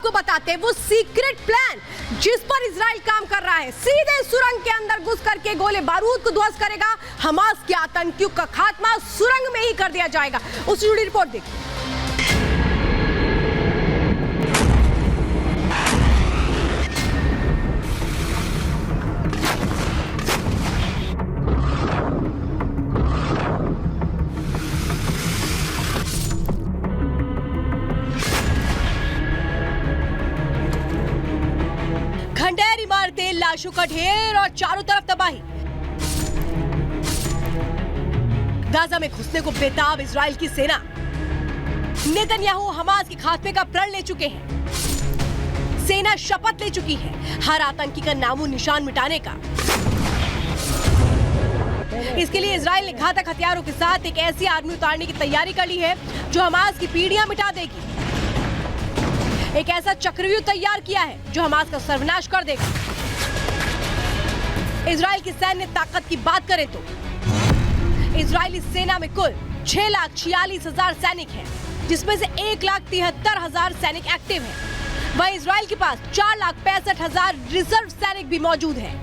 आपको बताते हैं वो सीक्रेट प्लान जिस पर इजराइल काम कर रहा है। सीधे सुरंग के अंदर घुस करके गोले बारूद को ध्वस्त करेगा। हमास के आतंकियों का खात्मा सुरंग में ही कर दिया जाएगा। उससे जुड़ी रिपोर्ट देखिए। खंडेर इमारतें, लाशों का ढेर और चारों तरफ तबाही। गाजा में घुसने को बेताब इजराइल की सेना। नेतन्याहू हमास के खात्मे का प्रण ले चुके हैं। सेना शपथ ले चुकी है हर आतंकी का नामो निशान मिटाने का। इसके लिए इजराइल ने घातक हथियारों के साथ एक ऐसी आर्मी उतारने की तैयारी कर ली है जो हमास की पीढ़ियां मिटा देगी। एक ऐसा चक्रव्यूह तैयार किया है जो हमास का सर्वनाश कर देगा। इजराइल की सैन्य ताकत की बात करें तो इजरायली सेना में कुल 6,46,000 सैनिक हैं, जिसमें से 1,73,000 सैनिक एक्टिव हैं। वहीं इजराइल के पास 4,65,000 रिजर्व सैनिक भी मौजूद हैं।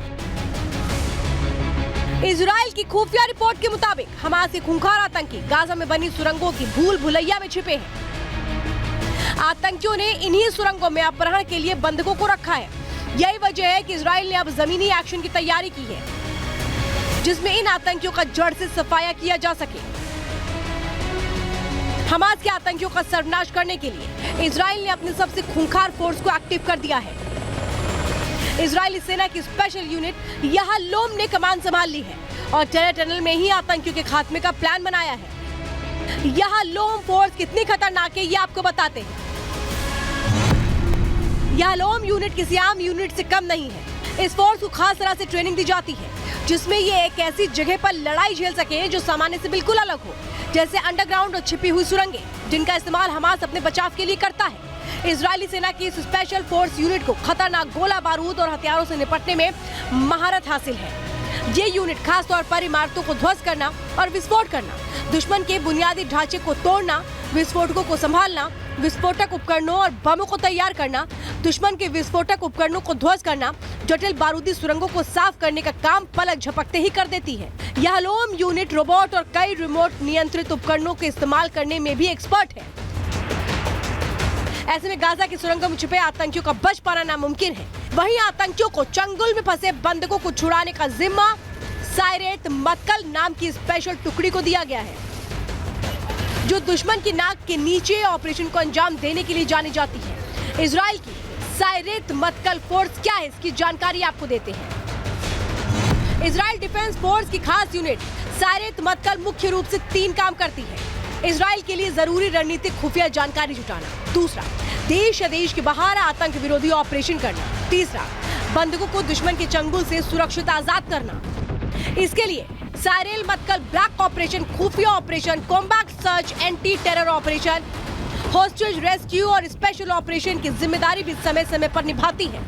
इजराइल की खुफिया रिपोर्ट के मुताबिक हमास के खूंखार आतंकी गाजा में बनी सुरंगों की भूल भुलैया में छिपे हैं। आतंकियों ने इन्हीं सुरंगों में अपहरण के लिए बंधकों को रखा है। यही वजह है कि इजराइल ने अब जमीनी एक्शन की तैयारी की है, जिसमें इन आतंकियों का जड़ से सफाया किया जा सके। हमास के आतंकियों का सर्वनाश करने के लिए इजराइल ने अपने सबसे खूंखार फोर्स को एक्टिव कर दिया है। इजरायली सेना की स्पेशल यूनिट याहलोम ने कमान संभाल ली है और टेरर टनल में ही आतंकियों के खात्मे का प्लान बनाया है। याहलोम फोर्स कितनी खतरनाक है ये आपको बताते हैं। याहलोम यूनिट किसी आम यूनिट से कम नहीं है। इस फोर्स को खास तरह से ट्रेनिंग दी जाती है जिसमें ये एक ऐसी जगह पर लड़ाई झेल सके जो सामान्य से बिल्कुल अलग हो, जैसे अंडरग्राउंड और छिपी हुई सुरंगें, जिनका इस्तेमाल हमास अपने बचाव के लिए करता है। इजरायली सेना की इस स्पेशल फोर्स यूनिट को खतरनाक गोला बारूद और हथियारों से निपटने में महारत हासिल है। ये यूनिट खास तौर पर इमारतों को ध्वस्त करना और विस्फोट करना, दुश्मन के बुनियादी ढांचे को तोड़ना, विस्फोटकों को संभालना, विस्फोटक उपकरणों और बमों को तैयार करना, दुश्मन के विस्फोटक उपकरणों को ध्वस्त करना, जटिल बारूदी सुरंगों को साफ करने का काम पलक झपकते ही कर देती है। याहलोम यूनिट रोबोट और कई रिमोट नियंत्रित उपकरणों के इस्तेमाल करने में भी एक्सपर्ट है। ऐसे में गाजा की सुरंगों में छिपे आतंकियों का बच पाना नामुमकिन है। वहीं आतंकियों को चंगुल में फंसे बंधकों को छुड़ाने का जिम्मा सायरेत मतकल नाम की स्पेशल टुकड़ी को दिया गया है, जो दुश्मन की नाक के नीचे ऑपरेशन को अंजाम देने के लिए जानी जाती है। इजराइल की सायरेत मतकल फोर्स क्या है, इसकी जानकारी आपको देते हैं। इजराइल डिफेंस फोर्स की खास यूनिट सायरेत मतकल मुख्य रूप से 3 काम करती है। इजराइल के लिए जरूरी रणनीतिक खुफिया जानकारी जुटाना, दूसरा देश या देश के बाहर आतंक विरोधी ऑपरेशन करना, तीसरा बंधकों को दुश्मन के चंगुल से सुरक्षित आजाद करना। इसके लिए सायरेल मतकल ब्लैक ऑपरेशन, खुफिया ऑपरेशन, combat search, anti terror operation, hostage rescue और स्पेशल ऑपरेशन की जिम्मेदारी भी समय समय पर निभाती है।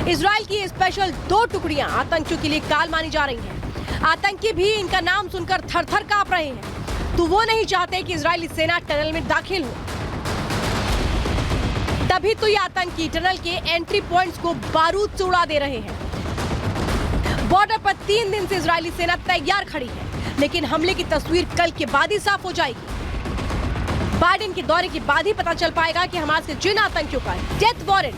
इजराइल की स्पेशल 2 टुकड़ियां आतंकियों के लिए काल मानी जा रही हैं। आतंकी भी इनका नाम सुनकर थर-थर कांप रहे हैं, तो वो नहीं चाहते कि इजरायली सेना टनल में दाखिल हो। तभी तो ये आतंकी टनल के एंट्री पॉइंट्स को बारूद से उड़ा दे रहे हैं। बॉर्डर पर 3 दिन से इजरायली सेना तैयार खड़ी है, लेकिन हमले की तस्वीर कल के बाद ही साफ हो जाएगी। बाइडेन के दौरे के बाद ही पता चल पाएगा कि हमास के जिन आतंकियों का डेथ वारंट